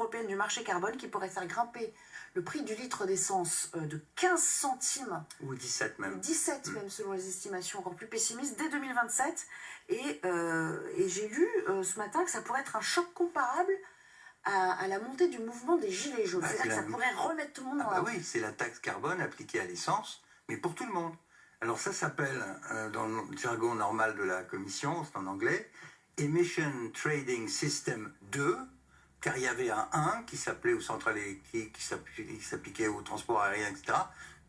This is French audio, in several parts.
européenne du marché carbone qui pourrait faire grimper le prix du litre d'essence de 15 centimes. Ou 17 même. 17 même selon les estimations encore plus pessimistes, dès 2027. Et j'ai lu ce matin que ça pourrait être un choc comparable à la montée du mouvement des gilets jaunes. C'est-à-dire que ça pourrait remettre tout le monde dans la... Oui, c'est la taxe carbone appliquée à l'essence, mais pour tout le monde. Alors ça s'appelle, dans le jargon normal de la Commission, c'est en anglais, Emission Trading System 2, car il y avait un 1 qui s'appelait aux centrales électriques, qui s'appliquait au transport aérien, etc.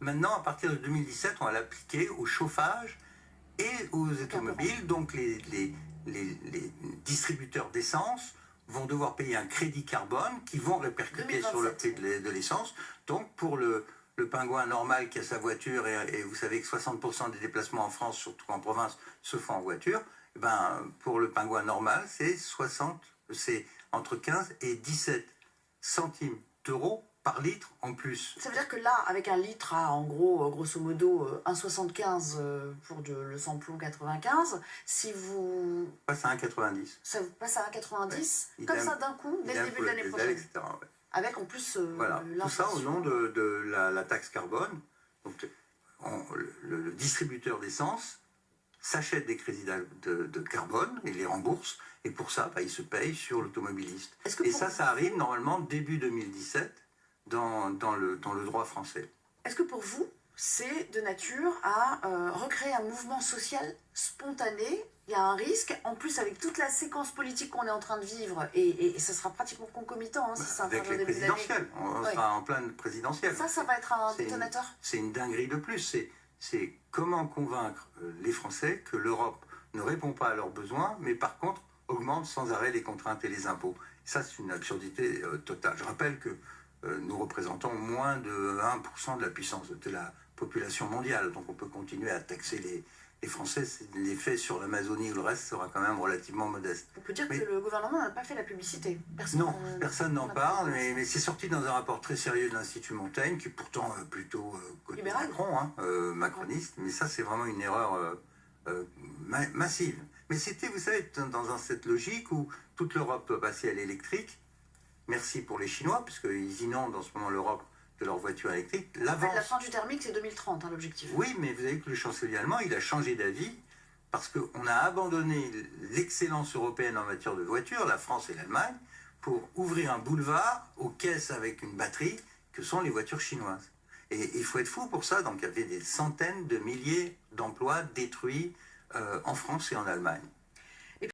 Maintenant, à partir de 2017, on va l'appliquer au chauffage et aux automobiles. Donc les distributeurs d'essence vont devoir payer un crédit carbone qui vont répercuter sur le prix de l'essence. Donc pour le pingouin normal qui a sa voiture, et vous savez que 60% des déplacements en France, surtout en province, se font en voiture, pour le pingouin normal, c'est entre 15 et 17 centimes d'euros par litre en plus. Ça veut dire que là, avec un litre à, en gros, grosso modo, 1,75 pour le samplon 95, si vous... Passe à 1,90. Ça vous passe à 1,90, ouais. Comme ça d'un coup, dès le début de l'année prochaine. Etc., ouais. Avec en plus voilà. Tout ça au nom de la taxe carbone. Donc, le distributeur d'essence s'achète des crédits de carbone et les rembourse. Et pour ça, il se paye sur l'automobiliste. Et ça arrive normalement début 2017 dans le droit français. Est-ce que pour vous, c'est de nature à recréer un mouvement social spontané? Il y a un risque, en plus avec toute la séquence politique qu'on est en train de vivre, et ça sera pratiquement concomitant. Si ça avec les présidentielles, on sera en pleine présidentielle. Ça va être un détonateur. C'est une dinguerie de plus. C'est comment convaincre les Français que l'Europe ne répond pas à leurs besoins, mais par contre augmente sans arrêt les contraintes et les impôts. Ça, c'est une absurdité totale. Je rappelle que nous représentons moins de 1% de la puissance de la population mondiale. Donc on peut continuer à taxer les Français. L'effet sur l'Amazonie ou le reste sera quand même relativement modeste. On peut dire que le gouvernement n'a pas fait la publicité. Personne n'en parle, mais c'est sorti dans un rapport très sérieux de l'Institut Montaigne, qui est pourtant plutôt côté Macron, macroniste. Mais ça, c'est vraiment une erreur massive. Mais c'était, vous savez, dans cette logique où toute l'Europe doit passer à l'électrique. Merci pour les Chinois, puisqu'ils inondent en ce moment l'Europe de leurs voitures électriques. La fin du thermique, c'est 2030, l'objectif. Oui, mais vous savez que le chancelier allemand, il a changé d'avis, parce qu'on a abandonné l'excellence européenne en matière de voitures, la France et l'Allemagne, pour ouvrir un boulevard aux caisses avec une batterie, que sont les voitures chinoises. Et il faut être fou pour ça, donc il y avait des centaines de milliers d'emplois détruits en France et en Allemagne.